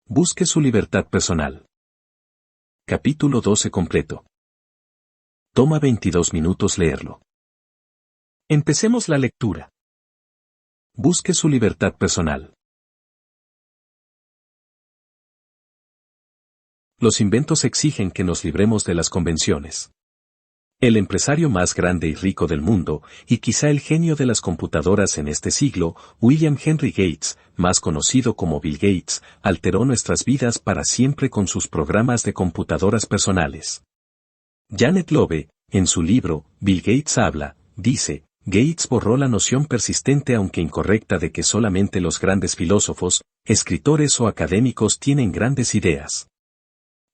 Busque su libertad personal. Capítulo 12 completo. Toma 22 minutos leerlo. Empecemos la lectura. Busque su libertad personal. Los inventos exigen que nos libremos de las convenciones. El empresario más grande y rico del mundo, y quizá el genio de las computadoras en este siglo, William Henry Gates, más conocido como Bill Gates, alteró nuestras vidas para siempre con sus programas de computadoras personales. Janet Lowe, en su libro, Bill Gates habla, dice, Gates borró la noción persistente aunque incorrecta de que solamente los grandes filósofos, escritores o académicos tienen grandes ideas.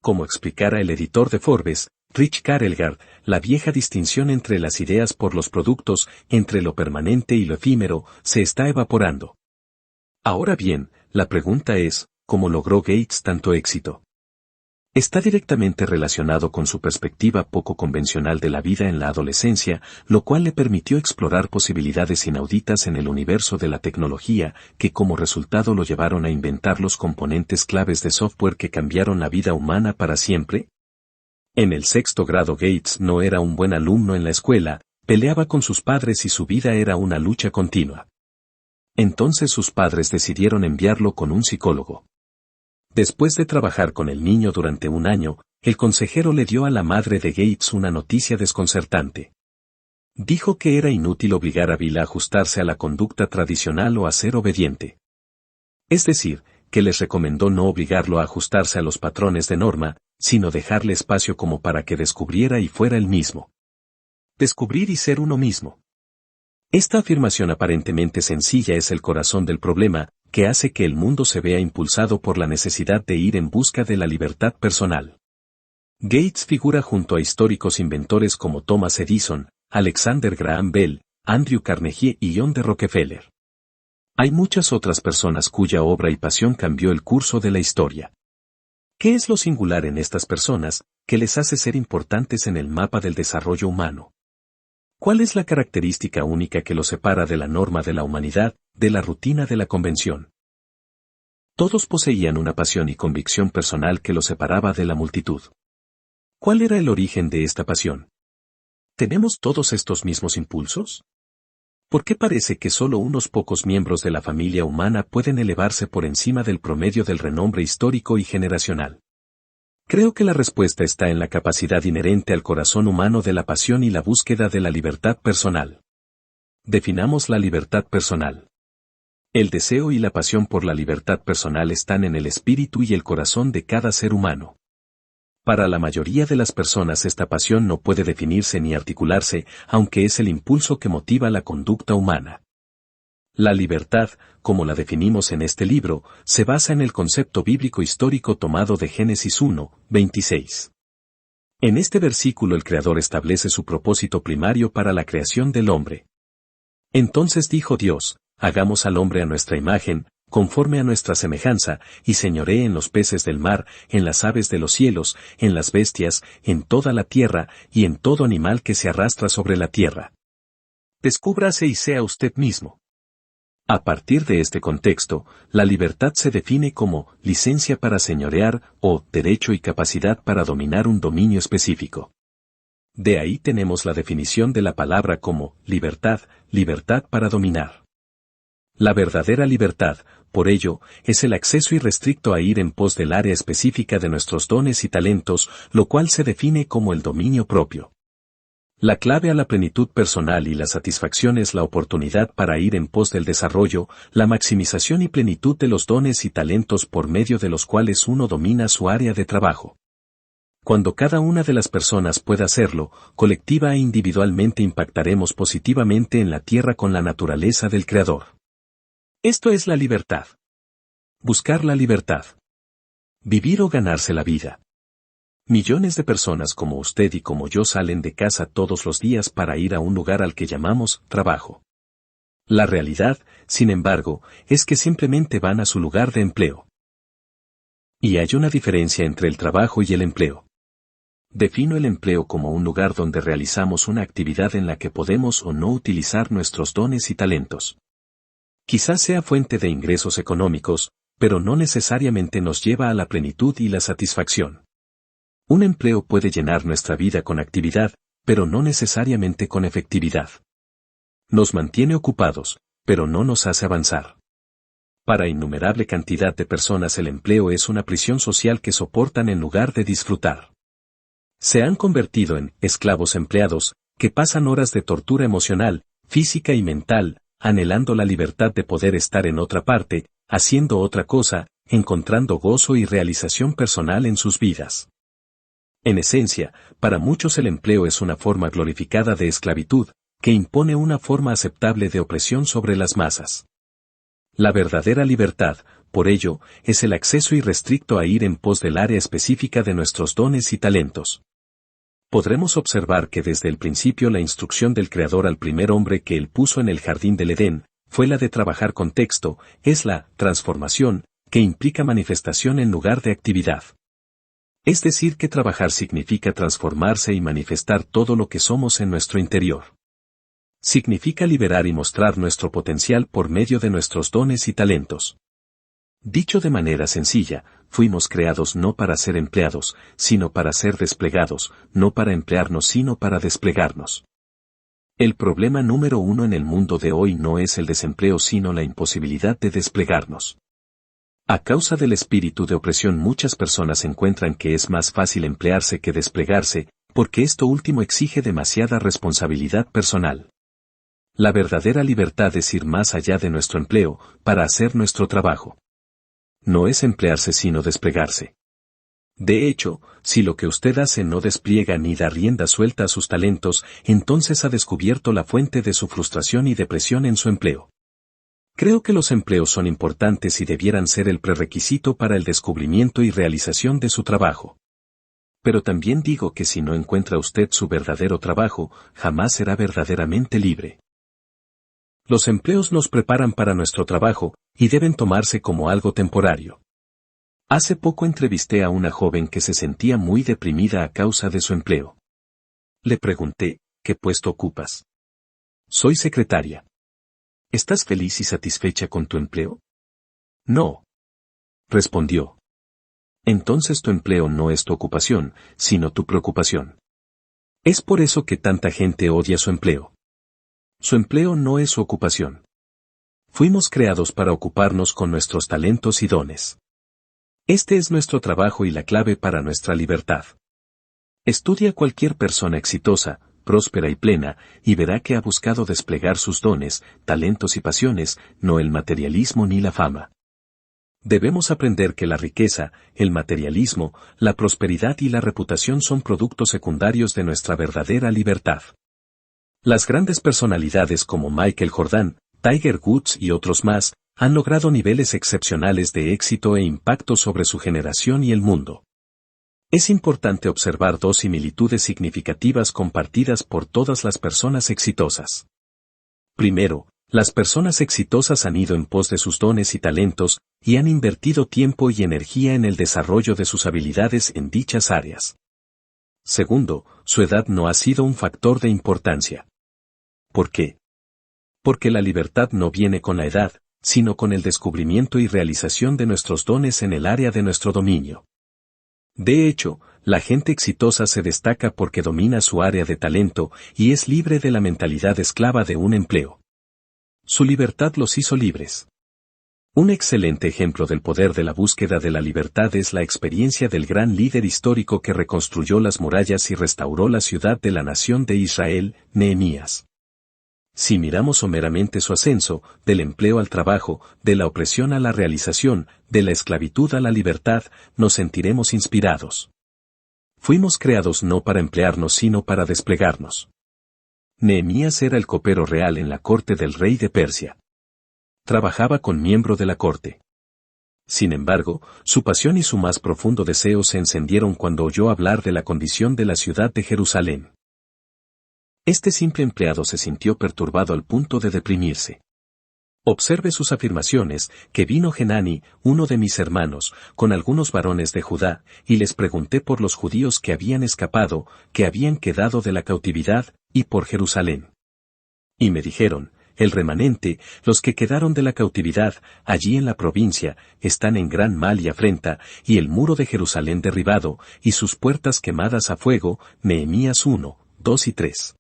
Como explicara el editor de Forbes, Rich Karlgaard, la vieja distinción entre las ideas por los productos, entre lo permanente y lo efímero, se está evaporando. Ahora bien, la pregunta es, ¿cómo logró Gates tanto éxito? Está directamente relacionado con su perspectiva poco convencional de la vida en la adolescencia, lo cual le permitió explorar posibilidades inauditas en el universo de la tecnología, que como resultado lo llevaron a inventar los componentes claves de software que cambiaron la vida humana para siempre. En el sexto grado Gates no era un buen alumno en la escuela, peleaba con sus padres y su vida era una lucha continua. Entonces sus padres decidieron enviarlo con un psicólogo. Después de trabajar con el niño durante un año, el consejero le dio a la madre de Gates una noticia desconcertante. Dijo que era inútil obligar a Bill a ajustarse a la conducta tradicional o a ser obediente. Es decir, que les recomendó no obligarlo a ajustarse a los patrones de norma, sino dejarle espacio como para que descubriera y fuera él mismo. Descubrir y ser uno mismo. Esta afirmación aparentemente sencilla es el corazón del problema, que hace que el mundo se vea impulsado por la necesidad de ir en busca de la libertad personal. Gates figura junto a históricos inventores como Thomas Edison, Alexander Graham Bell, Andrew Carnegie y John D. Rockefeller. Hay muchas otras personas cuya obra y pasión cambió el curso de la historia. ¿Qué es lo singular en estas personas, que les hace ser importantes en el mapa del desarrollo humano? ¿Cuál es la característica única que los separa de la norma de la humanidad, de la rutina de la convención? Todos poseían una pasión y convicción personal que los separaba de la multitud. ¿Cuál era el origen de esta pasión? ¿Tenemos todos estos mismos impulsos? ¿Por qué parece que solo unos pocos miembros de la familia humana pueden elevarse por encima del promedio del renombre histórico y generacional? Creo que la respuesta está en la capacidad inherente al corazón humano de la pasión y la búsqueda de la libertad personal. Definamos la libertad personal. El deseo y la pasión por la libertad personal están en el espíritu y el corazón de cada ser humano. Para la mayoría de las personas esta pasión no puede definirse ni articularse, aunque es el impulso que motiva la conducta humana. La libertad, como la definimos en este libro, se basa en el concepto bíblico histórico tomado de Génesis 1, 26. En este versículo el Creador establece su propósito primario para la creación del hombre. Entonces dijo Dios, hagamos al hombre a nuestra imagen, conforme a nuestra semejanza, y señoree en los peces del mar, en las aves de los cielos, en las bestias, en toda la tierra, y en todo animal que se arrastra sobre la tierra. Descúbrase y sea usted mismo. A partir de este contexto, la libertad se define como licencia para señorear o derecho y capacidad para dominar un dominio específico. De ahí tenemos la definición de la palabra como libertad, libertad para dominar. La verdadera libertad, por ello, es el acceso irrestricto a ir en pos del área específica de nuestros dones y talentos, lo cual se define como el dominio propio. La clave a la plenitud personal y la satisfacción es la oportunidad para ir en pos del desarrollo, la maximización y plenitud de los dones y talentos por medio de los cuales uno domina su área de trabajo. Cuando cada una de las personas pueda hacerlo, colectiva e individualmente impactaremos positivamente en la tierra con la naturaleza del Creador. Esto es la libertad. Buscar la libertad. Vivir o ganarse la vida. Millones de personas como usted y como yo salen de casa todos los días para ir a un lugar al que llamamos trabajo. La realidad, sin embargo, es que simplemente van a su lugar de empleo. Y hay una diferencia entre el trabajo y el empleo. Defino el empleo como un lugar donde realizamos una actividad en la que podemos o no utilizar nuestros dones y talentos. Quizás sea fuente de ingresos económicos, pero no necesariamente nos lleva a la plenitud y la satisfacción. Un empleo puede llenar nuestra vida con actividad, pero no necesariamente con efectividad. Nos mantiene ocupados, pero no nos hace avanzar. Para innumerable cantidad de personas el empleo es una prisión social que soportan en lugar de disfrutar. Se han convertido en esclavos empleados, que pasan horas de tortura emocional, física y mental, anhelando la libertad de poder estar en otra parte, haciendo otra cosa, encontrando gozo y realización personal en sus vidas. En esencia, para muchos el empleo es una forma glorificada de esclavitud, que impone una forma aceptable de opresión sobre las masas. La verdadera libertad, por ello, es el acceso irrestricto a ir en pos del área específica de nuestros dones y talentos. Podremos observar que desde el principio la instrucción del Creador al primer hombre que él puso en el jardín del Edén, fue la de trabajar con texto, es la transformación, que implica manifestación en lugar de actividad. Es decir que trabajar significa transformarse y manifestar todo lo que somos en nuestro interior. Significa liberar y mostrar nuestro potencial por medio de nuestros dones y talentos. Dicho de manera sencilla, fuimos creados no para ser empleados, sino para ser desplegados, no para emplearnos sino para desplegarnos. El problema número uno en el mundo de hoy no es el desempleo sino la imposibilidad de desplegarnos. A causa del espíritu de opresión muchas personas encuentran que es más fácil emplearse que desplegarse, porque esto último exige demasiada responsabilidad personal. La verdadera libertad es ir más allá de nuestro empleo, para hacer nuestro trabajo. No es emplearse sino desplegarse. De hecho, si lo que usted hace no despliega ni da rienda suelta a sus talentos, entonces ha descubierto la fuente de su frustración y depresión en su empleo. Creo que los empleos son importantes y debieran ser el prerequisito para el descubrimiento y realización de su trabajo. Pero también digo que si no encuentra usted su verdadero trabajo, jamás será verdaderamente libre. Los empleos nos preparan para nuestro trabajo, y deben tomarse como algo temporario. Hace poco entrevisté a una joven que se sentía muy deprimida a causa de su empleo. Le pregunté, ¿qué puesto ocupas? Soy secretaria. ¿Estás feliz y satisfecha con tu empleo? No. Respondió. Entonces tu empleo no es tu ocupación, sino tu preocupación. Es por eso que tanta gente odia su empleo. Su empleo no es su ocupación. Fuimos creados para ocuparnos con nuestros talentos y dones. Este es nuestro trabajo y la clave para nuestra libertad. Estudia a cualquier persona exitosa, próspera y plena, y verá que ha buscado desplegar sus dones, talentos y pasiones, no el materialismo ni la fama. Debemos aprender que la riqueza, el materialismo, la prosperidad y la reputación son productos secundarios de nuestra verdadera libertad. Las grandes personalidades como Michael Jordan, Tiger Woods y otros más, han logrado niveles excepcionales de éxito e impacto sobre su generación y el mundo. Es importante observar dos similitudes significativas compartidas por todas las personas exitosas. Primero, las personas exitosas han ido en pos de sus dones y talentos, y han invertido tiempo y energía en el desarrollo de sus habilidades en dichas áreas. Segundo, su edad no ha sido un factor de importancia. ¿Por qué? Porque la libertad no viene con la edad, sino con el descubrimiento y realización de nuestros dones en el área de nuestro dominio. De hecho, la gente exitosa se destaca porque domina su área de talento y es libre de la mentalidad esclava de un empleo. Su libertad los hizo libres. Un excelente ejemplo del poder de la búsqueda de la libertad es la experiencia del gran líder histórico que reconstruyó las murallas y restauró la ciudad de la nación de Israel, Nehemías. Si miramos someramente su ascenso, del empleo al trabajo, de la opresión a la realización, de la esclavitud a la libertad, nos sentiremos inspirados. Fuimos creados no para emplearnos sino para desplegarnos. Nehemías era el copero real en la corte del rey de Persia. Trabajaba con miembro de la corte. Sin embargo, su pasión y su más profundo deseo se encendieron cuando oyó hablar de la condición de la ciudad de Jerusalén. Este simple empleado se sintió perturbado al punto de deprimirse. Observe sus afirmaciones, que vino Genani, uno de mis hermanos, con algunos varones de Judá, y les pregunté por los judíos que habían escapado, que habían quedado de la cautividad, y por Jerusalén. Y me dijeron, el remanente, los que quedaron de la cautividad, allí en la provincia, están en gran mal y afrenta, y el muro de Jerusalén derribado, y sus puertas quemadas a fuego, Nehemías 1, 2 y 3.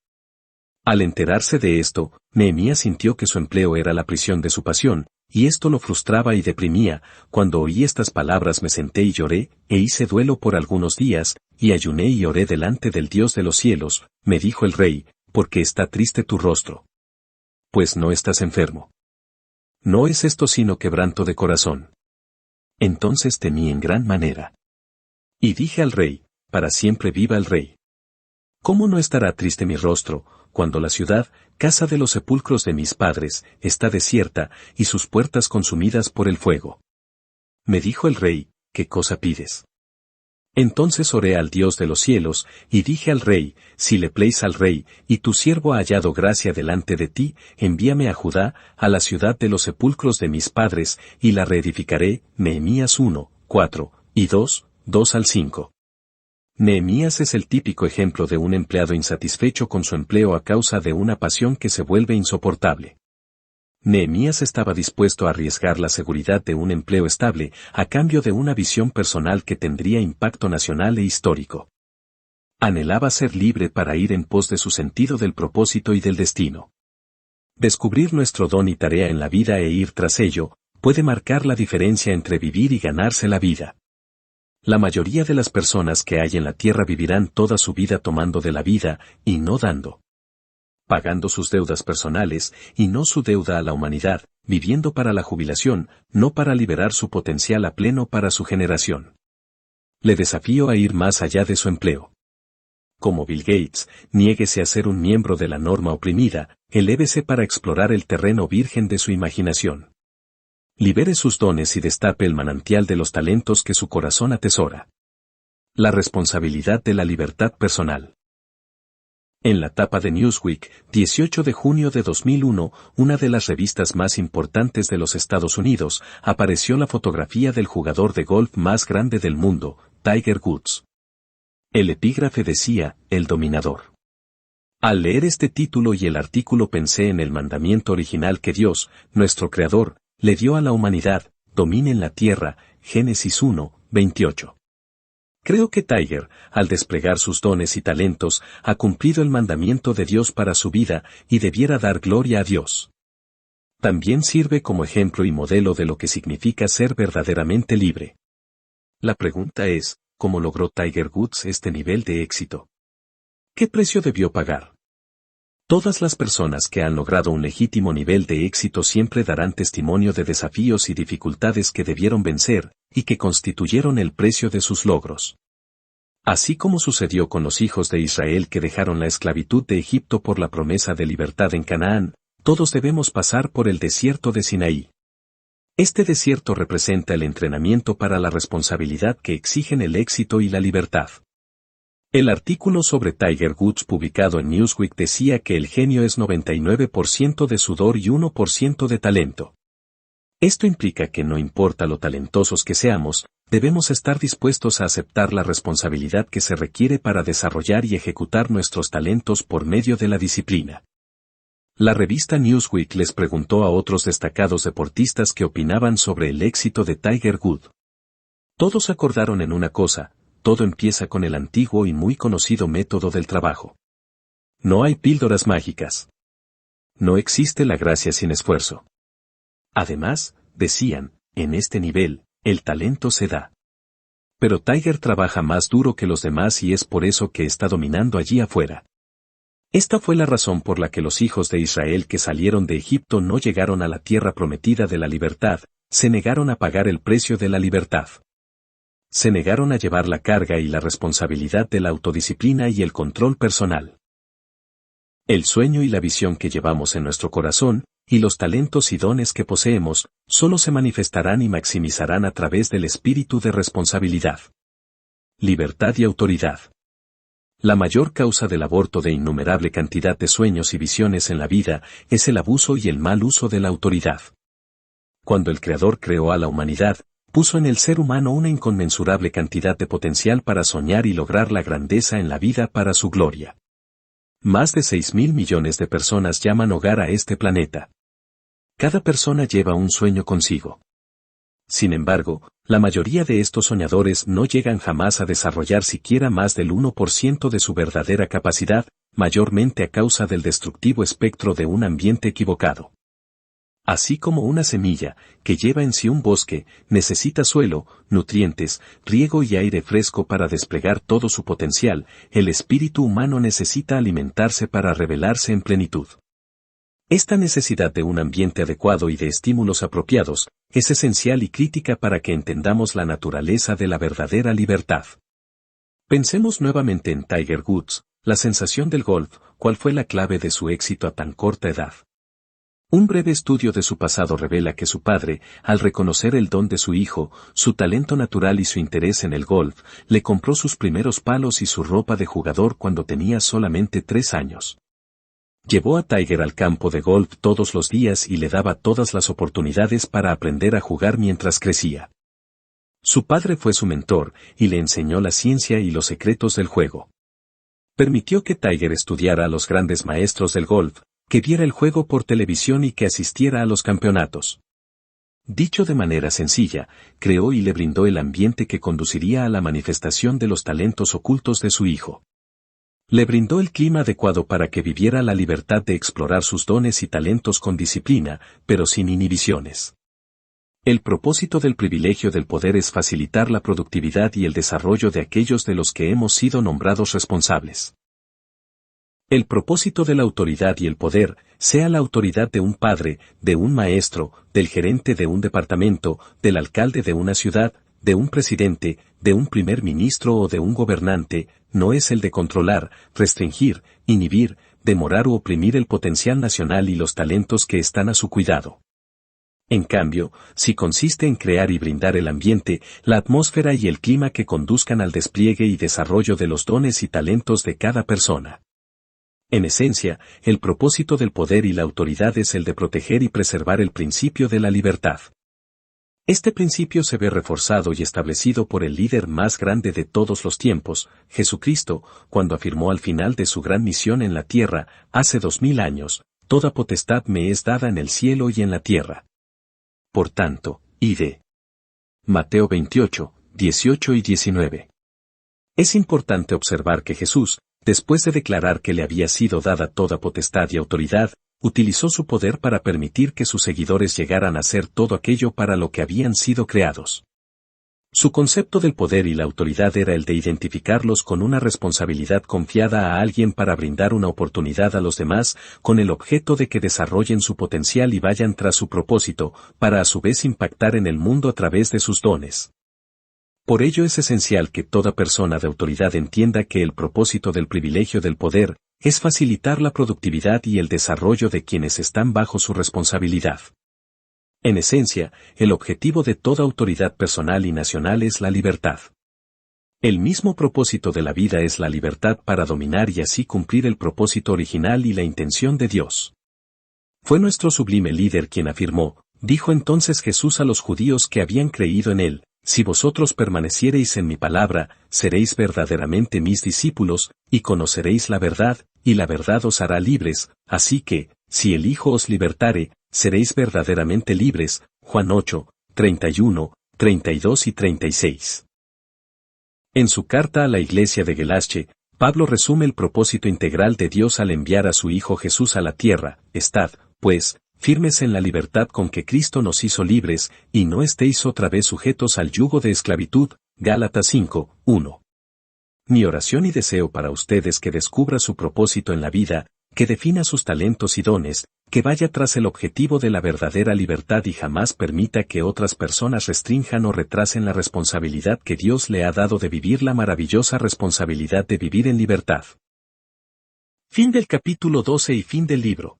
Al enterarse de esto, Nehemías sintió que su empleo era la prisión de su pasión, y esto lo frustraba y deprimía. Cuando oí estas palabras me senté y lloré, e hice duelo por algunos días, y ayuné y oré delante del Dios de los cielos, me dijo el rey, porque está triste tu rostro. Pues no estás enfermo. No es esto sino quebranto de corazón. Entonces temí en gran manera. Y dije al rey, para siempre viva el rey. ¿Cómo no estará triste mi rostro, cuando la ciudad, casa de los sepulcros de mis padres, está desierta, y sus puertas consumidas por el fuego? Me dijo el rey, ¿qué cosa pides? Entonces oré al Dios de los cielos, y dije al rey, si le pleis al rey, y tu siervo ha hallado gracia delante de ti, envíame a Judá, a la ciudad de los sepulcros de mis padres, y la reedificaré. Nehemías 1, 4, y 2, 2 al 5. Nehemías es el típico ejemplo de un empleado insatisfecho con su empleo a causa de una pasión que se vuelve insoportable. Nehemías estaba dispuesto a arriesgar la seguridad de un empleo estable a cambio de una visión personal que tendría impacto nacional e histórico. Anhelaba ser libre para ir en pos de su sentido del propósito y del destino. Descubrir nuestro don y tarea en la vida e ir tras ello, puede marcar la diferencia entre vivir y ganarse la vida. La mayoría de las personas que hay en la tierra vivirán toda su vida tomando de la vida, y no dando. Pagando sus deudas personales, y no su deuda a la humanidad, viviendo para la jubilación, no para liberar su potencial a pleno para su generación. Le desafío a ir más allá de su empleo. Como Bill Gates, niéguese a ser un miembro de la norma oprimida, elévese para explorar el terreno virgen de su imaginación. Libere sus dones y destape el manantial de los talentos que su corazón atesora. La responsabilidad de la libertad personal. En la tapa de Newsweek, 18 de junio de 2001, una de las revistas más importantes de los Estados Unidos, apareció la fotografía del jugador de golf más grande del mundo, Tiger Woods. El epígrafe decía, el dominador. Al leer este título y el artículo pensé en el mandamiento original que Dios, nuestro Creador, le dio a la humanidad, dominen la tierra, Génesis 1, 28. Creo que Tiger, al desplegar sus dones y talentos, ha cumplido el mandamiento de Dios para su vida y debiera dar gloria a Dios. También sirve como ejemplo y modelo de lo que significa ser verdaderamente libre. La pregunta es, ¿cómo logró Tiger Woods este nivel de éxito? ¿Qué precio debió pagar? Todas las personas que han logrado un legítimo nivel de éxito siempre darán testimonio de desafíos y dificultades que debieron vencer, y que constituyeron el precio de sus logros. Así como sucedió con los hijos de Israel que dejaron la esclavitud de Egipto por la promesa de libertad en Canaán, todos debemos pasar por el desierto de Sinaí. Este desierto representa el entrenamiento para la responsabilidad que exigen el éxito y la libertad. El artículo sobre Tiger Woods publicado en Newsweek decía que el genio es 99% de sudor y 1% de talento. Esto implica que no importa lo talentosos que seamos, debemos estar dispuestos a aceptar la responsabilidad que se requiere para desarrollar y ejecutar nuestros talentos por medio de la disciplina. La revista Newsweek les preguntó a otros destacados deportistas qué opinaban sobre el éxito de Tiger Woods. Todos acordaron en una cosa: todo empieza con el antiguo y muy conocido método del trabajo. No hay píldoras mágicas. No existe la gracia sin esfuerzo. Además, decían, en este nivel, el talento se da. Pero Tiger trabaja más duro que los demás y es por eso que está dominando allí afuera. Esta fue la razón por la que los hijos de Israel que salieron de Egipto no llegaron a la tierra prometida de la libertad, se negaron a pagar el precio de la libertad. Se negaron a llevar la carga y la responsabilidad de la autodisciplina y el control personal. El sueño y la visión que llevamos en nuestro corazón, y los talentos y dones que poseemos, solo se manifestarán y maximizarán a través del espíritu de responsabilidad. Libertad y autoridad. La mayor causa del aborto de innumerable cantidad de sueños y visiones en la vida es el abuso y el mal uso de la autoridad. Cuando el Creador creó a la humanidad, puso en el ser humano una inconmensurable cantidad de potencial para soñar y lograr la grandeza en la vida para su gloria. Más de 6.000 millones de personas llaman hogar a este planeta. Cada persona lleva un sueño consigo. Sin embargo, la mayoría de estos soñadores no llegan jamás a desarrollar siquiera más del 1% de su verdadera capacidad, mayormente a causa del destructivo espectro de un ambiente equivocado. Así como una semilla, que lleva en sí un bosque, necesita suelo, nutrientes, riego y aire fresco para desplegar todo su potencial, el espíritu humano necesita alimentarse para revelarse en plenitud. Esta necesidad de un ambiente adecuado y de estímulos apropiados, es esencial y crítica para que entendamos la naturaleza de la verdadera libertad. Pensemos nuevamente en Tiger Woods, la sensación del golf, ¿cuál fue la clave de su éxito a tan corta edad? Un breve estudio de su pasado revela que su padre, al reconocer el don de su hijo, su talento natural y su interés en el golf, le compró sus primeros palos y su ropa de jugador cuando tenía solamente 3 años. Llevó a Tiger al campo de golf todos los días y le daba todas las oportunidades para aprender a jugar mientras crecía. Su padre fue su mentor y le enseñó la ciencia y los secretos del juego. Permitió que Tiger estudiara a los grandes maestros del golf, que viera el juego por televisión y que asistiera a los campeonatos. Dicho de manera sencilla, creó y le brindó el ambiente que conduciría a la manifestación de los talentos ocultos de su hijo. Le brindó el clima adecuado para que viviera la libertad de explorar sus dones y talentos con disciplina, pero sin inhibiciones. El propósito del privilegio del poder es facilitar la productividad y el desarrollo de aquellos de los que hemos sido nombrados responsables. El propósito de la autoridad y el poder, sea la autoridad de un padre, de un maestro, del gerente de un departamento, del alcalde de una ciudad, de un presidente, de un primer ministro o de un gobernante, no es el de controlar, restringir, inhibir, demorar o oprimir el potencial nacional y los talentos que están a su cuidado. En cambio, si consiste en crear y brindar el ambiente, la atmósfera y el clima que conduzcan al despliegue y desarrollo de los dones y talentos de cada persona. En esencia, el propósito del poder y la autoridad es el de proteger y preservar el principio de la libertad. Este principio se ve reforzado y establecido por el líder más grande de todos los tiempos, Jesucristo, cuando afirmó al final de su gran misión en la tierra, hace 2000 años, «Toda potestad me es dada en el cielo y en la tierra. Por tanto, id». Mateo 28, 18 y 19. Es importante observar que Jesús, después de declarar que le había sido dada toda potestad y autoridad, utilizó su poder para permitir que sus seguidores llegaran a hacer todo aquello para lo que habían sido creados. Su concepto del poder y la autoridad era el de identificarlos con una responsabilidad confiada a alguien para brindar una oportunidad a los demás, con el objeto de que desarrollen su potencial y vayan tras su propósito, para a su vez impactar en el mundo a través de sus dones. Por ello es esencial que toda persona de autoridad entienda que el propósito del privilegio del poder es facilitar la productividad y el desarrollo de quienes están bajo su responsabilidad. En esencia, el objetivo de toda autoridad personal y nacional es la libertad. El mismo propósito de la vida es la libertad para dominar y así cumplir el propósito original y la intención de Dios. Fue nuestro sublime líder quien afirmó, dijo entonces Jesús a los judíos que habían creído en él, «Si vosotros permaneciereis en mi palabra, seréis verdaderamente mis discípulos, y conoceréis la verdad, y la verdad os hará libres, así que, si el Hijo os libertare, seréis verdaderamente libres». Juan 8, 31, 32 y 36. En su carta a la iglesia de Galacia, Pablo resume el propósito integral de Dios al enviar a su Hijo Jesús a la tierra, «Estad, pues, firmes en la libertad con que Cristo nos hizo libres, y no estéis otra vez sujetos al yugo de esclavitud». Gálatas 5, 1. Mi oración y deseo para ustedes que descubra su propósito en la vida, que defina sus talentos y dones, que vaya tras el objetivo de la verdadera libertad y jamás permita que otras personas restrinjan o retrasen la responsabilidad que Dios le ha dado de vivir la maravillosa responsabilidad de vivir en libertad. Fin del capítulo 12 y fin del libro.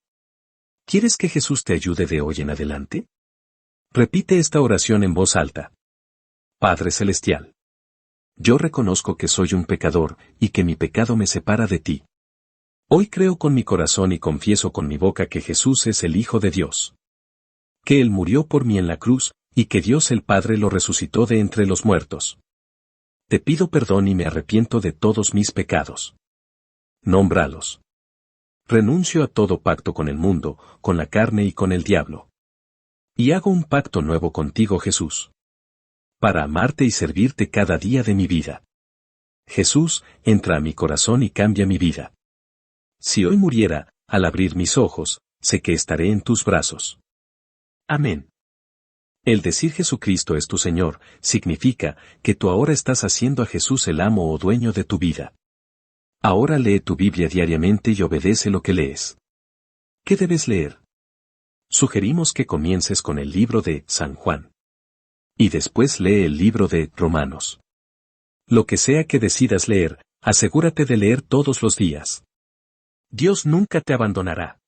¿Quieres que Jesús te ayude de hoy en adelante? Repite esta oración en voz alta. Padre Celestial. Yo reconozco que soy un pecador, y que mi pecado me separa de ti. Hoy creo con mi corazón y confieso con mi boca que Jesús es el Hijo de Dios. Que Él murió por mí en la cruz, y que Dios el Padre lo resucitó de entre los muertos. Te pido perdón y me arrepiento de todos mis pecados. Nómbralos. Renuncio a todo pacto con el mundo, con la carne y con el diablo. Y hago un pacto nuevo contigo, Jesús. Para amarte y servirte cada día de mi vida. Jesús, entra a mi corazón y cambia mi vida. Si hoy muriera, al abrir mis ojos, sé que estaré en tus brazos. Amén. El decir Jesucristo es tu Señor, significa que tú ahora estás haciendo a Jesús el amo o dueño de tu vida. Ahora lee tu Biblia diariamente y obedece lo que lees. ¿Qué debes leer? Sugerimos que comiences con el libro de San Juan. Y después lee el libro de Romanos. Lo que sea que decidas leer, asegúrate de leer todos los días. Dios nunca te abandonará.